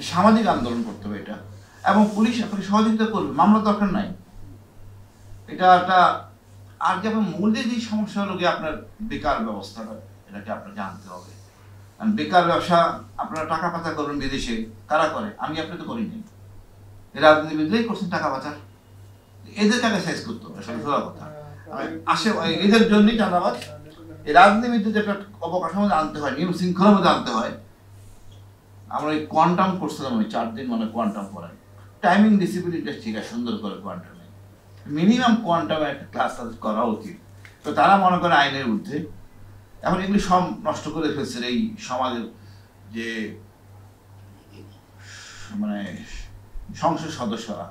সামাজিক আন্দোলন করতে হবে এটা, এবং পুলিশ আপনাকে সহযোগিতা করবে, মামলা দরকার নাই। এটা একটা আর কি আপনার মূল্যে যে সমস্যা হলো গিয়ে আপনার বেকার ব্যবস্থাটা, এটাকে আপনাকে জানতে হবে। কারণ বেকার ব্যবসা, আপনারা টাকা পাচার করবেন বিদেশে, কারা করে? আমি আপনি তো করিনি, রাজনীতিবিদরাই করছেন টাকা পাচার। এদেরকে আগে সাইজ করতে হবে, আসলে সোজা কথা। আসে এদের জন্যই চাঁদাবাজ। এই রাজনীতিবিদদের একটা অবকাঠামো আনতে হয়, নিয়ম শৃঙ্খলার মধ্যে আনতে হয়। আমরা এই কোয়ান্টাম করছিলাম, ওই 4 দিন মানে কোয়ান্টাম করাই, টাইমিং ডিসিপ্লিনটা ঠিক আছে, সুন্দর করে কোয়ান্টামে মিনিমাম কোয়ান্টামে একটা ক্লাস তাদের করা উচিত। তো তারা মনে করে আইনের ঊর্ধ্বে। এখন এগুলি সব নষ্ট করে ফেলছে এই সমাজের যে মানে সংসদ সদস্যরা,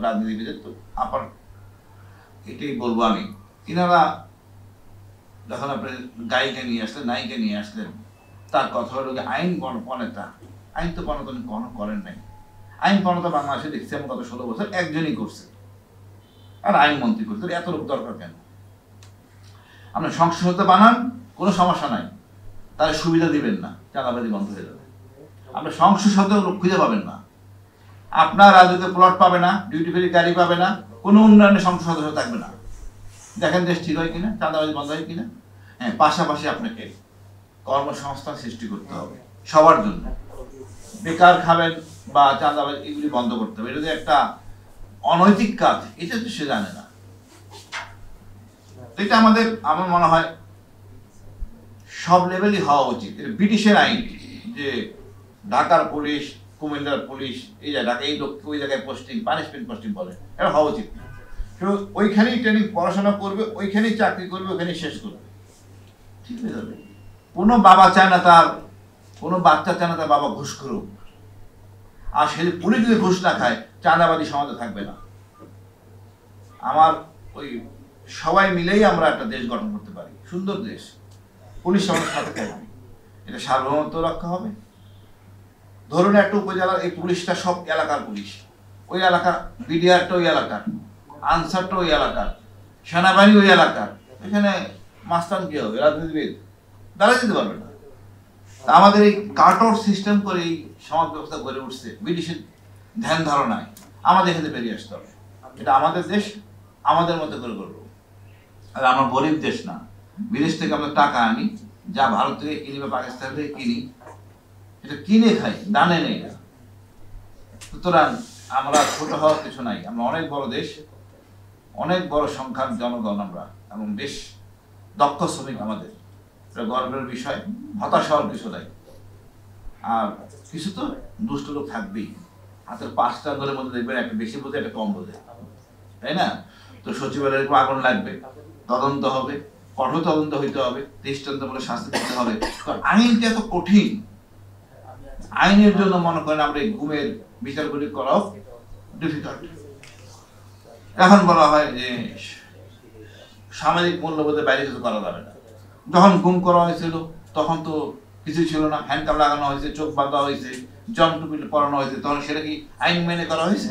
রাজনীতিবিদের। তো আপার এটাই বলবো আমি, এনারা যখন আপনি গায়িকা নিয়ে আসলেন, নায়িকা নিয়ে আসলেন, তার কথা হলো যে আইন প্রণেতা। আইন তো প্রণেতা করেন নাই। আইন প্রণেতা বাংলাদেশে দেখছি আমি গত 16 বছর একজনই করছে, আর আইনমন্ত্রী করছে। এত লোক দরকার কেন? আপনি সংসদ বানান, কোনো সমস্যা নাই, তাহলে সুবিধা দিবেন না, চাঁদাবাজি বন্ধ হয়ে যাবে। আপনি সংসদ সদস্য লোক খুঁজে পাবেন না, আপনার রাজনীতিতে প্লট পাবে না, ডিউটি ফ্রি গাড়ি পাবে না, কোনো উন্নয়নের সংসদ সদস্য থাকবে না। দেখেন দেশ ঠিক হয় কিনা, চাঁদাবাজি বন্ধ হয় কিনা। হ্যাঁ, পাশাপাশি আপনাকে কর্মসংস্থান সৃষ্টি করতে হবে সবার জন্য। বেকার খাবেন বা চাঁদাবাজি এগুলি বন্ধ করতে হবে। এটা যে একটা অনৈতিক কাজ, এটা তো সে জানে না। এটা আমার মনে হয় সব লেভেলই হওয়া উচিত। এটা ব্রিটিশের আইন যে ঢাকার পুলিশ, কুমিল্লার পুলিশ, এই জায়গায় এই লোক ওই জায়গায় পোস্টিং, পানিশমেন্ট পোস্টিং বলে, এটা হওয়া উচিত। ওইখানেই ট্রেনিং, পড়াশোনা করবে, ওইখানেই চাকরি করবে, ওইখানেই শেষ করবে, ঠিক হয়ে যাবে। কোনো বাবা চায় না তার, কোনো বাচ্চা চায় না তার বাবা ঘুষ করুক। আর সে পুলিশ যদি ঘুষ না খায়, চাঁদাবাদী সমাজে থাকবে না। আমার ওই সবাই মিলেই আমরা একটা দেশ গঠন করতে পারি, সুন্দর দেশ। পুলিশ আমাদের সাথে থাকবে, এটা সার্বভৌমত্ব রক্ষা হবে। ধরুন একটা উপজেলার এই পুলিশটা সব এলাকার পুলিশ, ওই এলাকার বিডিআরটা ওই এলাকার, আনসারটা ওই এলাকার, সেনাবাহিনী ওই এলাকার। এখানে মাস্তান কি হবে? রাজনীতিবিদ দাঁড়া যেতে পারবে না। তা আমাদের এই কাটআউট সিস্টেম করে এই সমাজ ব্যবস্থা গড়ে উঠছে ব্রিটিশের ধ্যান ধারণায়। আমাদের এখানে বেরিয়ে আসতে হবে। এটা আমাদের দেশ, আমাদের মতো করে করবো। আর আমরা গরিব দেশ না, বিদেশ থেকে আমরা টাকা আনি, যা ভারত থেকে কিনি বা পাকিস্তান থেকে কিনি, এটা কিনে খাই, দানে নেই না। সুতরাং আমরা ছোট হওয়ার কিছু নাই, আমরা অনেক বড় দেশ, অনেক বড় সংখ্যার জনগণ আমরা, এবং বেশ দক্ষ শ্রমিক আমাদের। এটা গর্বের বিষয়, হতাশ হওয়ার কিছু নাই। আর কিছু তো দুষ্ট লোক থাকবেই, হাতের 5টা আঙ্গুলের মধ্যে দেখবেন একটা বেশি বোঝে, একটা কম বোঝে, তাই না? তো সচিবালয়ের উপর আগুন লাগবে, তদন্ত হবে, কঠোর তদন্ত হইতে হবে, দৃষ্টান্তমূলক শাস্তি দিতে হবে। আইনটা এত কঠিন, আইনের জন্য মনে করেন আমরা এই গুমের বিচারগুলি করাও ডিফিকাল্ট। এখন বলা হয় যে সামাজিক মূল্যবোধের বাইরে কিছু করা যাবে না। যখন গুম করা হয়েছিল তখন তো কিছু ছিল না, হ্যান্ডকাপ লাগানো হয়েছে, চোখ বাঁধা হয়েছে, জমটুপি পরানো হয়েছে, তখন সেটা কি আইন মেনে করা হয়েছে?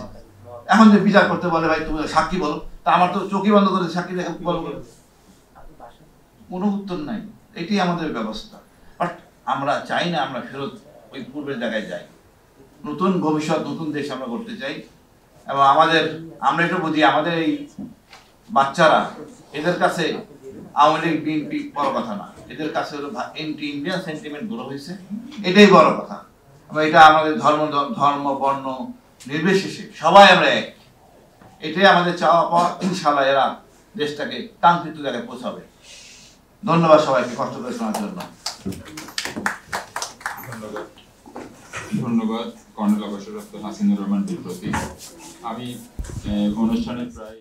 এখন যে বিচার করতে বলে, ভাই তুমি সাক্ষী বলো, তা আমার তো চোখই বন্ধ করে সাক্ষী দেখে বলবো, কোনো উত্তর নাই। এটাই আমাদের ব্যবস্থা। বাট আমরা চাই না আমরা ফেরত ওই পূর্বের জায়গায় যাই। নতুন ভবিষ্যৎ, নতুন দেশ আমরা করতে চাই। এবং আমরা এটা বুঝি, আমাদের এই বাচ্চারা, এদের কাছে আওয়ামী লীগ বিএনপি বড় কথা না, এদের কাছে হলো এন্টি ইন্ডিয়ান সেন্টিমেন্ট বড় হয়েছে, এটাই বড় কথা। এবং এটা আমাদের ধর্ম বর্ণ নির্বিশেষে সবাই আমরা এক, এটাই আমাদের চাওয়া পাওয়া। ইনশাআল্লাহ এরা দেশটাকে কাঙ্ক্ষিত জায়গায় পৌঁছাবে। ধন্যবাদ সবাইকে কষ্ট করে শোনার জন্য। ধন্যবাদ কর্নেল অবসরপ্রাপ্ত হাসিনুর রহমান বিপ্লবী। আমি অনুষ্ঠানের প্রায়